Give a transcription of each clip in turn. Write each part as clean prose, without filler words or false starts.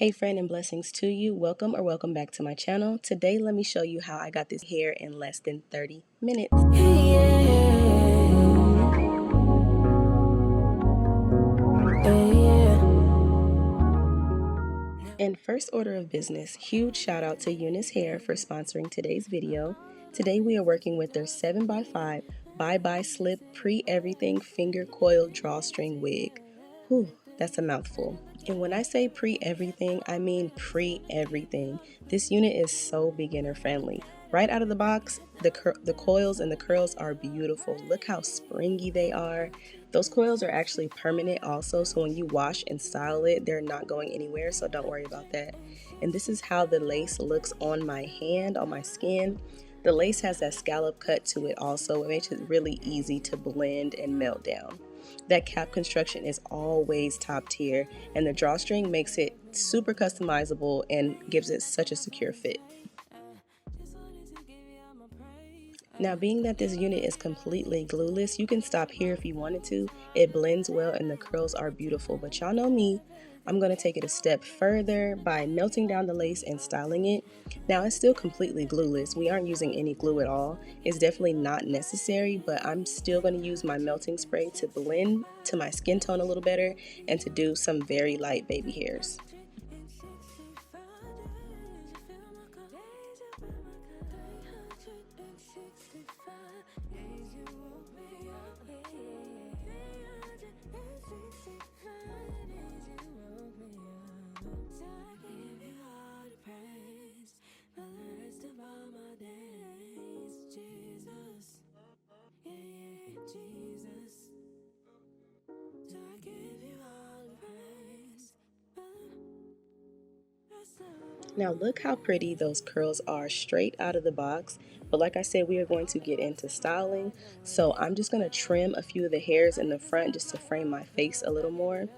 Hey friend, and blessings to you. Welcome or welcome back to my channel. Today let me show you how I got this hair in less than 30 minutes. In first order of business, huge shout out to UNice Hair for sponsoring today's video. Today we are working with their 7x5 Byebye Slip Pre-Everything Finger Coil Drawstring Wig. Whew, that's a mouthful. And when I say pre-everything, I mean pre-everything. This unit is so beginner friendly. Right out of the box, the coils and the curls are beautiful. Look how springy they are. Those coils are actually permanent also, so when you wash and style it, they're not going anywhere, so don't worry about that. And this is how the lace looks on my hand, on my skin. The lace has that scallop cut to it also. It makes it really easy to blend and melt down. That cap construction is always top tier, and the drawstring makes it super customizable and gives it such a secure fit. Now, being that this unit is completely glueless, you can stop here if you wanted to. It blends well and the curls are beautiful, but y'all know me. I'm going to take it a step further by melting down the lace and styling it. Now, it's still completely glueless. We aren't using any glue at all. It's definitely not necessary, but I'm still going to use my melting spray to blend to my skin tone a little better and to do some very light baby hairs. Now look how pretty those curls are straight out of the box. But like I said, we are going to get into styling. So I'm just going to trim a few of the hairs in the front just to frame my face a little more.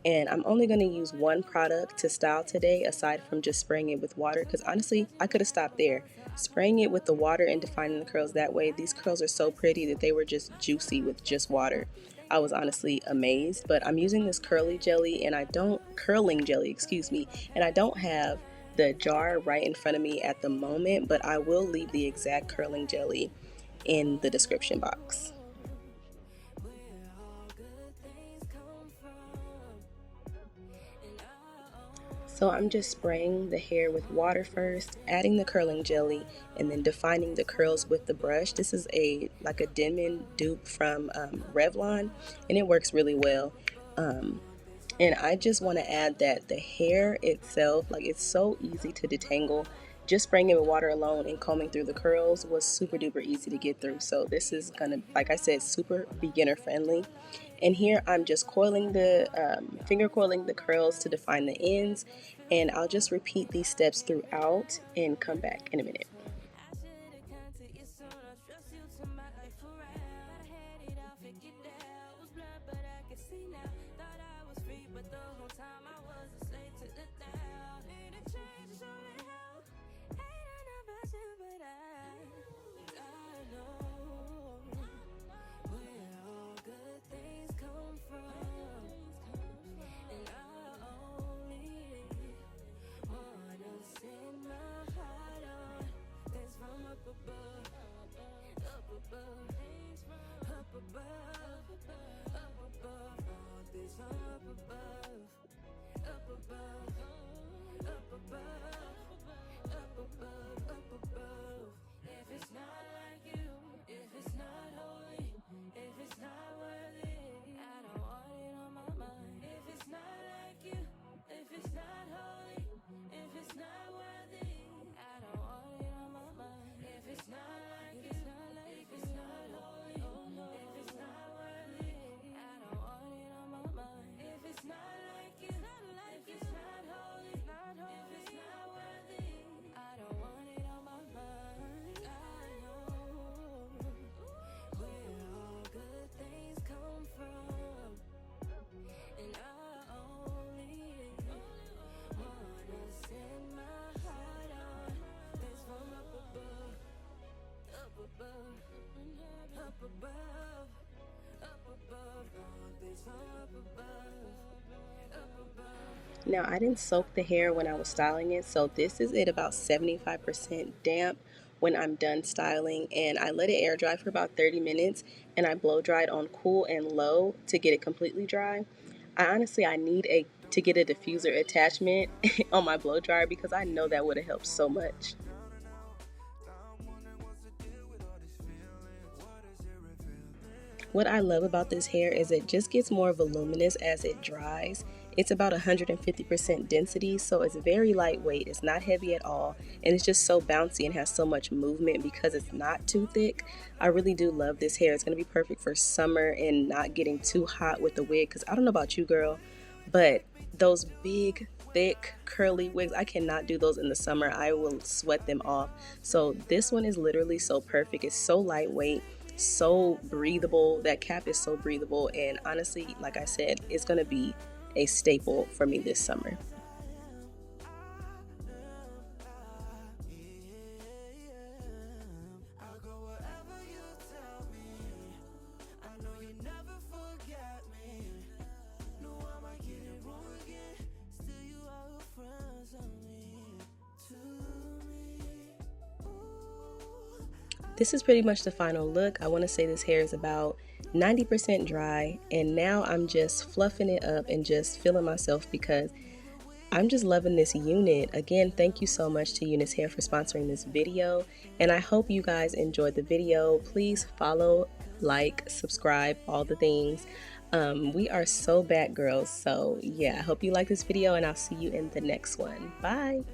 And I'm only going to use one product to style today aside from just spraying it with water, because honestly, I could have stopped there. Spraying it with the water and defining the curls that way, these curls are so pretty that they were just juicy with just water. I was honestly amazed, but I'm using this curling jelly, and I don't have the jar right in front of me at the moment, but I will leave the exact curling jelly in the description box. So I'm just spraying the hair with water first, adding the curling jelly, and then defining the curls with the brush. This is like a Denman dupe from Revlon, and it works really well. And I just want to add that the hair itself, like, it's so easy to detangle. Just spraying it with water alone and combing through the curls was super duper easy to get through. So this is gonna, like I said, super beginner friendly. And here I'm just finger coiling the curls to define the ends. And I'll just repeat these steps throughout and come back in a minute. Now, I didn't soak the hair when I was styling it, so this is at about 75% damp when I'm done styling, and I let it air dry for about 30 minutes and I blow dried on cool and low to get it completely dry. I need a to get a diffuser attachment on my blow dryer because I know that would have helped so much. What I love about this hair is it just gets more voluminous as it dries. It's about 150% density, so it's very lightweight. It's not heavy at all, and it's just so bouncy and has so much movement because it's not too thick. I really do love this hair. It's going to be perfect for summer and not getting too hot with the wig because I don't know about you, girl, but those big, thick, curly wigs, I cannot do those in the summer. I will sweat them off. So this one is literally so perfect. It's so lightweight, so breathable. That cap is so breathable, and honestly, like I said, it's gonna be a staple for me this summer. This is pretty much the final look. I want to say this hair is about 90% dry, and now I'm just fluffing it up and just feeling myself because I'm just loving this unit. Again, thank you so much to UNice Hair for sponsoring this video, and I hope you guys enjoyed the video. Please follow, like, subscribe, all the things. We are so back, girls. So yeah, I hope you like this video, and I'll see you in the next one. Bye.